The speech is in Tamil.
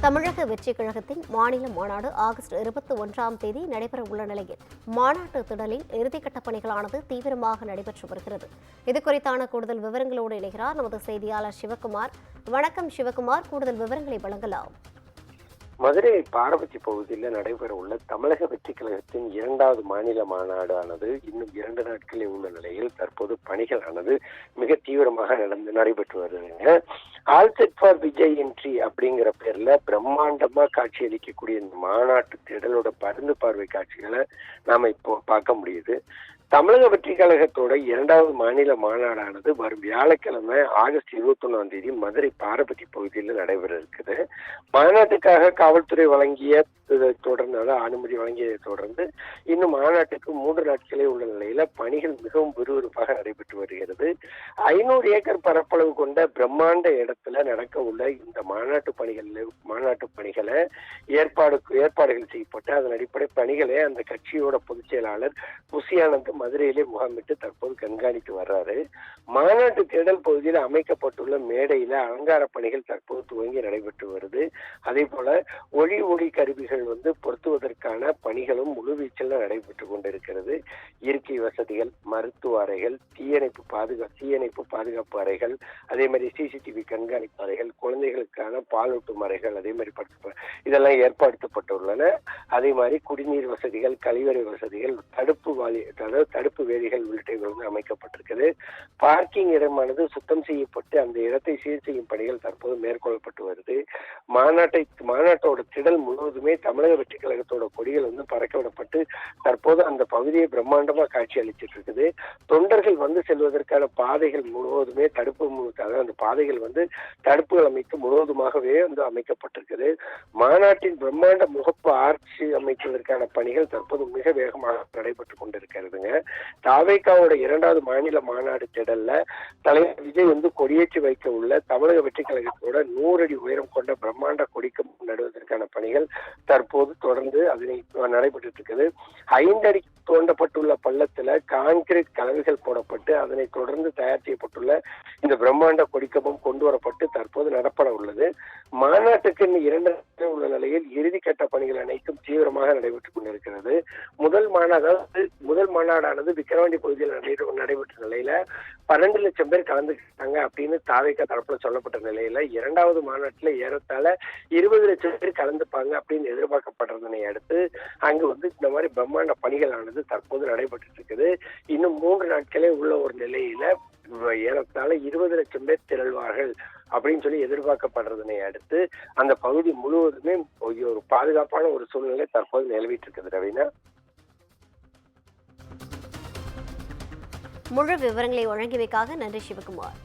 தமிழக வெற்றிக் கழகத்தின் மாநில மாநாடு ஆகஸ்ட் 21ஆம் தேதி நடைபெற உள்ள நிலையில் மாநாட்டு திடலில் இறுதிக்கட்ட பணிகளானது தீவிரமாக நடைபெற்று வருகிறது. இதுகுறித்தான கூடுதல் விவரங்களோடு இணைகிறார் நமது செய்தியாளர் சிவகுமார். வணக்கம் சிவகுமார், கூடுதல் விவரங்களை வழங்கலாம். மதுரை பாரபட்சி பகுதியில் நடைபெற உள்ள தமிழக வெற்றி கழகத்தின் 2வது மாநில மாநாடானது இன்னும் 2 நாட்களில் உள்ள நிலையில் தற்போது பணிகளானது மிக தீவிரமாக நடைபெற்று வருதுங்க. All set for Vijay entry அப்படிங்கிற பேர்ல பிரம்மாண்டமா காட்சி அளிக்கக்கூடிய இந்த மாநாட்டு திடலோட பருந்து பார்வை காட்சிகளை நாம இப்போ பார்க்க முடியுது. தமிழக வெற்றி கழகத்தோட 2வது மாநில மாநாடானது வரும் வியாழக்கிழமை ஆகஸ்ட் 21ஆம் தேதி மதுரை பாரபட்சி பகுதியில் நடைபெற இருக்குது. மாநாட்டுக்காக காவல்துறை வழங்கிய தொடர்ந்து அனுமதி வழங்கியதை தொடர்ந்து இன்னும் மாநாட்டுக்கு 3 நாட்களே உள்ள நிலையில பணிகள் மிகவும் விறுவிறுப்பாக நடைபெற்று வருகிறது. 500 ஏக்கர் பரப்பளவு கொண்ட பிரம்மாண்ட இடத்துல நடக்க உள்ள இந்த மாநாட்டு பணிகளை ஏற்பாடுகள் செய்யப்பட்டு அதன் அடிப்படை பணிகளை அந்த கட்சியோட பொதுச் செயலாளர் புசியானந்த் மதுரையிலே முகாமிட்டு தற்போது கண்காணித்து வர்றாரு. மாநாட்டு தேடல் பகுதியில் அமைக்கப்பட்டுள்ள மேடையில அலங்கார பணிகள் தற்போது துவங்கி நடைபெற்று வருது. அதே போல ஒளி கருவிகள் பொருத்துவதற்கான பணிகளும் முழுவீச்சில் நடைபெற்றுக் கொண்டிருக்கிறது. இருக்கை வசதிகள், மருத்துவ அறைகள், தீயணைப்பு பாதுகாப்பு அறைகள், அதே மாதிரி சிசிடிவி கண்காணிப்பு அறைகள், குழந்தைகளுக்கான பாலூட்டும் அறைகள் அதே மாதிரி இதெல்லாம் ஏற்படுத்தப்பட்டுள்ளன. அதே மாதிரி குடிநீர் வசதிகள், கழிவறை வசதிகள், தடுப்பு வேலிகள் உள்ளிட்டவை அமைக்கப்பட்டிருக்கிறது. பார்க்கிங் இடமானது சுத்தம் செய்யப்பட்டு அந்த இடத்தை சீர் செய்யும் பணிகள் தற்போது மேற்கொள்ளப்பட்டு வருது. மாநாட்டோட திடல் முழுவதுமே தமிழக வெற்றி கழகத்தோட கொடிகள் பறக்க விடப்பட்டு தற்போது அந்த பகுதியை பிரம்மாண்டமா காட்சி அளிச்சிட்டு இருக்குது. தொண்டர்கள் செல்வதற்கான பாதைகள் முழுவதுமே அந்த பாதைகள் தடுப்புகள் அமைத்து முழுவதுமாகவே அமைக்கப்பட்டிருக்குது. மாநாட்டின் பிரம்மாண்ட முகப்பு ஆர்ச்சி அமைப்பதற்கான பணிகள் தற்போது மிக வேகமாக நடைபெற்றுக் கொண்டிருக்கிறதுங்க. தாவேகாவோட 2வது மாநில மாநாடு திடல்ல தலைவர் விஜய் கொடியேற்றி வைக்க உள்ள தமிழக வெற்றி கழகத்தோட 100 அடி உயரம் கொண்ட பிரம்மாண்ட கொடிக்கு நடுவதற்கான பணிகள் தற்போது தொடர்ந்து அதனை நடைபெற்று இருக்குது. 5 அடி தோண்டப்பட்டுள்ள பள்ளத்துல கான்கிரீட் கலவைகள் போடப்பட்டு அதனை தொடர்ந்து தயார் செய்யப்பட்டுள்ள இந்த பிரம்மாண்ட கொடிக்கம்பம் கொண்டு வரப்பட்டு தற்போது நடப்பட உள்ளது. மாநாட்டுக்கு 2 உள்ள நிலையில் இறுதிக்கட்ட பணிகள் அனைத்தும் தீவிரமாக நடைபெற்றுக் கொண்டிருக்கிறது. முதல் மாநாடானது விக்கிரவாண்டி பகுதியில் நடைபெற்ற நிலையில 12 லட்சம் பேர் கலந்துக்கிட்டாங்க அப்படின்னு தாவேகா தரப்புல சொல்லப்பட்ட நிலையில 2வது மாநாட்டுல ஏறத்தாழ 20 லட்சம் பேர் கலந்துப்பாங்க அப்படின்னு எதிர்பார்க்கப்படுறதனை அடுத்து அங்கு இந்த மாதிரி பிரம்மாண்ட பணிகளானது தற்போது நடைபெற்று இருக்குது. இன்னும் 3 நாட்களே உள்ள ஒரு நிலையில ஏறத்தாழ 20 லட்சம் பேர் திரள்வார்கள் அப்படின்னு சொல்லி எதிர்பார்க்கப்படுறதனை அடுத்து அந்த பகுதி முழுவதுமே ஒரு பாதுகாப்பான ஒரு சூழ்நிலை தற்போது நிலவிட்டு இருக்குது. ரவீனா, முழு விவரங்களை வழங்கியமைக்காக நன்றி சிவகுமார்.